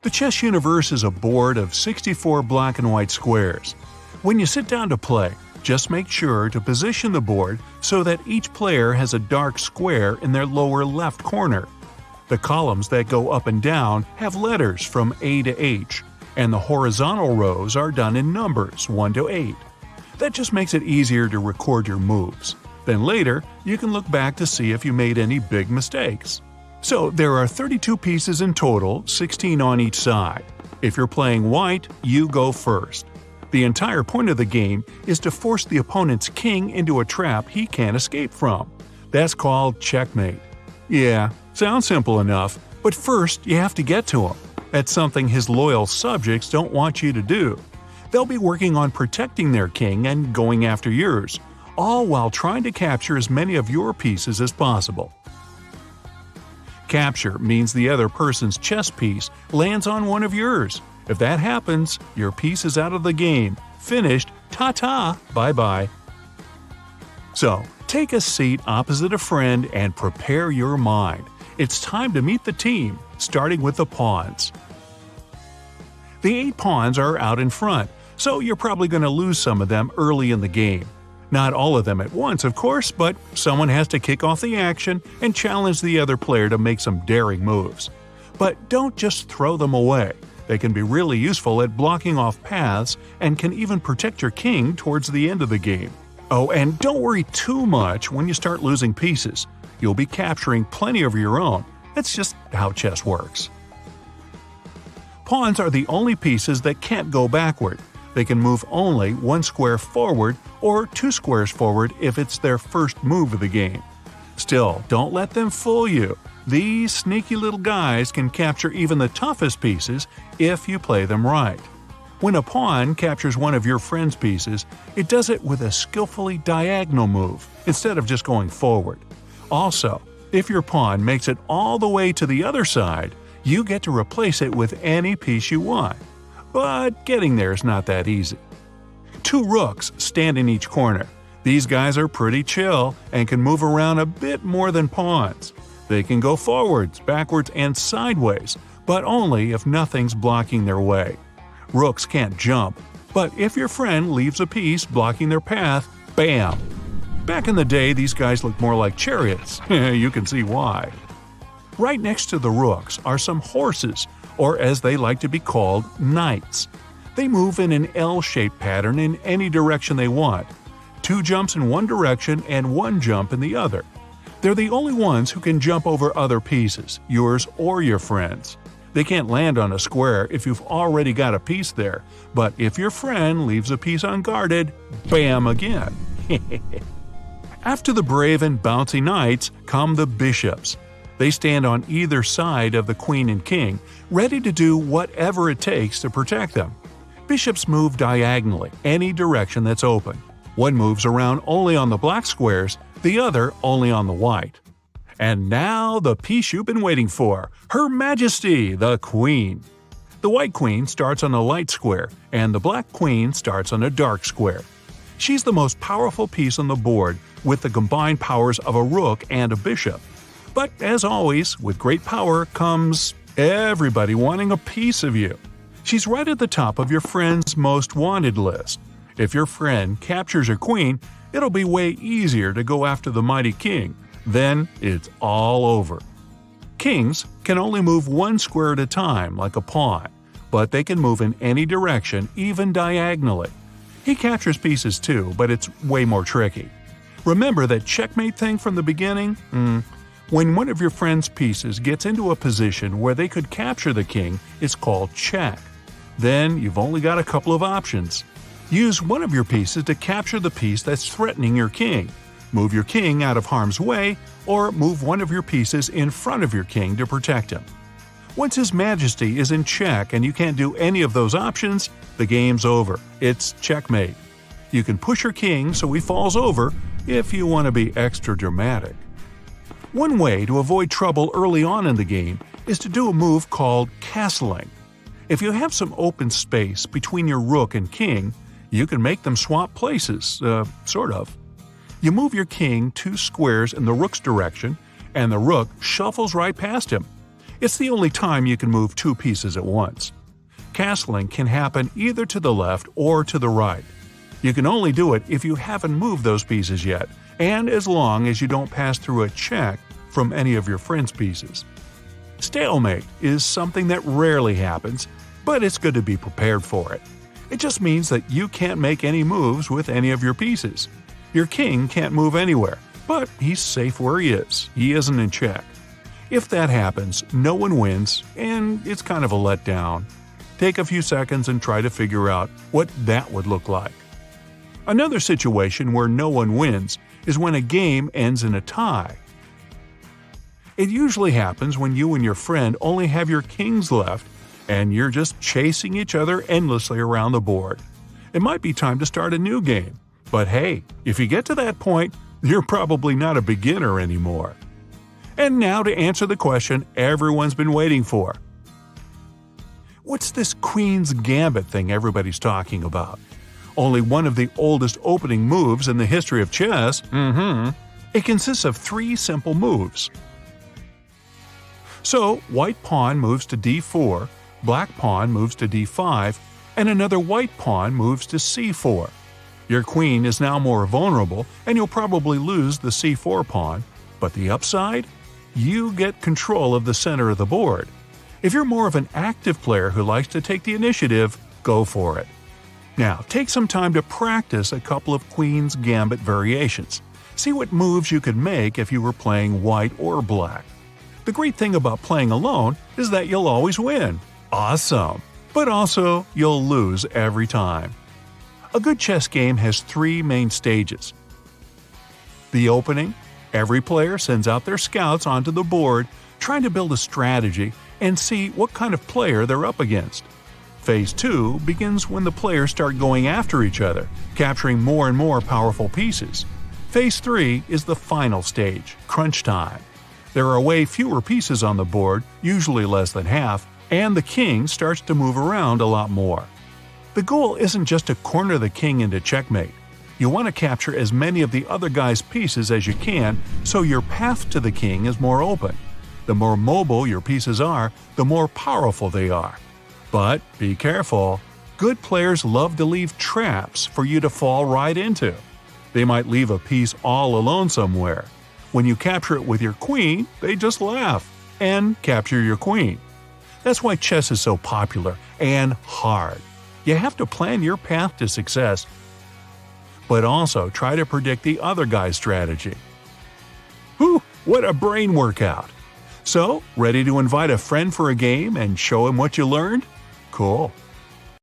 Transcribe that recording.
The chess universe is a board of 64 black and white squares. When you sit down to play, just make sure to position the board so that each player has a dark square in their lower left corner. The columns that go up and down have letters from A to H, and the horizontal rows are done in numbers 1 to 8. That just makes it easier to record your moves. Then later, you can look back to see if you made any big mistakes. So there are 32 pieces in total, 16 on each side. If you're playing white, you go first. The entire point of the game is to force the opponent's king into a trap he can't escape from. That's called checkmate. Yeah, sounds simple enough, but first you have to get to him. That's something his loyal subjects don't want you to do. They'll be working on protecting their king and going after yours, all while trying to capture as many of your pieces as possible. Capture means the other person's chess piece lands on one of yours. If that happens, your piece is out of the game. Finished. Ta-ta. Bye-bye. So, take a seat opposite a friend and prepare your mind. It's time to meet the team, starting with the pawns. The 8 pawns are out in front, so you're probably going to lose some of them early in the game. Not all of them at once, of course, but someone has to kick off the action and challenge the other player to make some daring moves. But don't just throw them away. They can be really useful at blocking off paths and can even protect your king towards the end of the game. Oh, and don't worry too much when you start losing pieces. You'll be capturing plenty of your own. That's just how chess works. Pawns are the only pieces that can't go backward. They can move only 1 square forward or 2 squares forward if it's their first move of the game. Still, don't let them fool you. These sneaky little guys can capture even the toughest pieces if you play them right. When a pawn captures one of your friend's pieces, it does it with a skillfully diagonal move instead of just going forward. Also, if your pawn makes it all the way to the other side, you get to replace it with any piece you want. But getting there is not that easy. 2 rooks stand in each corner. These guys are pretty chill and can move around a bit more than pawns. They can go forwards, backwards, and sideways, but only if nothing's blocking their way. Rooks can't jump, but if your friend leaves a piece blocking their path, bam! Back in the day, these guys looked more like chariots. You can see why. Right next to the rooks are some horses, or as they like to be called, knights. They move in an L-shaped pattern in any direction they want. 2 jumps in one direction and 1 jump in the other. They're the only ones who can jump over other pieces, yours or your friend's. They can't land on a square if you've already got a piece there, but if your friend leaves a piece unguarded, bam again. After the brave and bouncy knights come the bishops. They stand on either side of the queen and king, ready to do whatever it takes to protect them. Bishops move diagonally, any direction that's open. One moves around only on the black squares, the other only on the white. And now the piece you've been waiting for, Her Majesty, the Queen. The white queen starts on a light square, and the black queen starts on a dark square. She's the most powerful piece on the board, with the combined powers of a rook and a bishop. But as always, with great power comes everybody wanting a piece of you. She's right at the top of your friend's most wanted list. If your friend captures your queen, it'll be way easier to go after the mighty king. Then it's all over. Kings can only move 1 square at a time like a pawn, but they can move in any direction, even diagonally. He captures pieces too, but it's way more tricky. Remember that checkmate thing from the beginning? When one of your friend's pieces gets into a position where they could capture the king, it's called check. Then you've only got a couple of options. Use one of your pieces to capture the piece that's threatening your king. Move your king out of harm's way, or move one of your pieces in front of your king to protect him. Once His Majesty is in check and you can't do any of those options, the game's over. It's checkmate. You can push your king so he falls over if you want to be extra dramatic. One way to avoid trouble early on in the game is to do a move called castling. If you have some open space between your rook and king, you can make them swap places, sort of. You move your king 2 squares in the rook's direction, and the rook shuffles right past him. It's the only time you can move two pieces at once. Castling can happen either to the left or to the right. You can only do it if you haven't moved those pieces yet, and as long as you don't pass through a check from any of your friend's pieces. Stalemate is something that rarely happens, but it's good to be prepared for it. It just means that you can't make any moves with any of your pieces. Your king can't move anywhere, but he's safe where he is. He isn't in check. If that happens, no one wins, and it's kind of a letdown. Take a few seconds and try to figure out what that would look like. Another situation where no one wins is when a game ends in a tie. It usually happens when you and your friend only have your kings left, and you're just chasing each other endlessly around the board. It might be time to start a new game, but hey, if you get to that point, you're probably not a beginner anymore. And now to answer the question everyone's been waiting for. What's this Queen's Gambit thing everybody's talking about? Only one of the oldest opening moves in the history of chess. It consists of 3 simple moves. So, white pawn moves to d4, black pawn moves to d5, and another white pawn moves to c4. Your queen is now more vulnerable, and you'll probably lose the c4 pawn, but the upside? You get control of the center of the board. If you're more of an active player who likes to take the initiative, go for it. Now, take some time to practice a couple of Queen's Gambit variations. See what moves you could make if you were playing white or black. The great thing about playing alone is that you'll always win. Awesome! But also, you'll lose every time. A good chess game has 3 main stages. The opening. Every player sends out their scouts onto the board, trying to build a strategy and see what kind of player they're up against. Phase 2 begins when the players start going after each other, capturing more and more powerful pieces. Phase 3 is the final stage, crunch time. There are way fewer pieces on the board, usually less than half, and the king starts to move around a lot more. The goal isn't just to corner the king into checkmate. You want to capture as many of the other guy's pieces as you can, so your path to the king is more open. The more mobile your pieces are, the more powerful they are. But be careful. Good players love to leave traps for you to fall right into. They might leave a piece all alone somewhere. When you capture it with your queen, they just laugh and capture your queen. That's why chess is so popular and hard. You have to plan your path to success, but also try to predict the other guy's strategy. Whew, what a brain workout! So, ready to invite a friend for a game and show him what you learned? Cool.